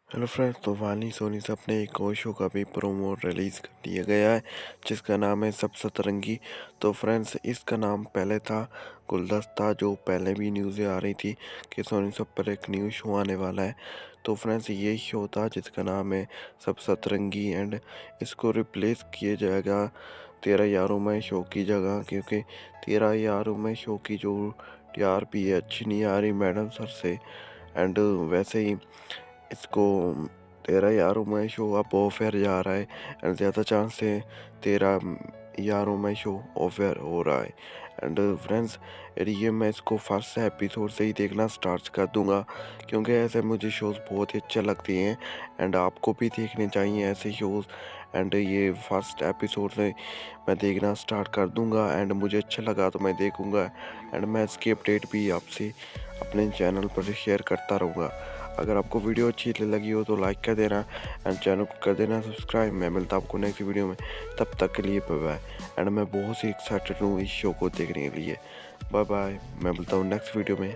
Hello friends, तो वानी सोनी से अपने एक और शो का भी प्रोमो रिलीज़ कर दिया गया है जिसका नाम है सब सतरंगी। तो फ्रेंड्स, इसका नाम पहले था गुलदस्ता, जो पहले भी न्यूज़ें आ रही थी कि सोनी सब पर एक न्यू शो आने वाला है। तो फ्रेंड्स, ये शो था जिसका नाम है सब सतरंगी एंड इसको रिप्लेस किया जाएगा 13 यारों में शो की जगह, क्योंकि 13 यारों में शो की जो टीआरपी है अच्छी नहीं आ रही मैडम सर से। एंड वैसे ही इसको 13 यारों में शो अब ऑफ एयर जा रहा है एंड ज़्यादा चांस है 13 यारों में शो ऑफ एयर हो रहा है। एंड फ्रेंड्स, ये मैं इसको फर्स्ट एपिसोड से ही देखना स्टार्ट कर दूंगा, क्योंकि ऐसे मुझे शोज़ बहुत ही अच्छे लगते हैं एंड आपको भी देखने चाहिए ऐसे शोज़। एंड ये फर्स्ट एपिसोड से मैं देखना स्टार्ट कर दूंगा एंड मुझे अच्छा लगा तो मैं देखूंगा एंड मैं इसकी अपडेट भी आपसे अपने चैनल पर शेयर करता रहूँगा। अगर आपको वीडियो अच्छी लगी हो तो लाइक कर देना एंड चैनल को कर देना सब्सक्राइब। मैं मिलता हूँ आपको नेक्स्ट वीडियो में, तब तक के लिए बाय बाय। एंड मैं बहुत ही एक्साइटेड हूँ इस शो को देखने के लिए। बाय बाय, मैं मिलता हूँ नेक्स्ट वीडियो में।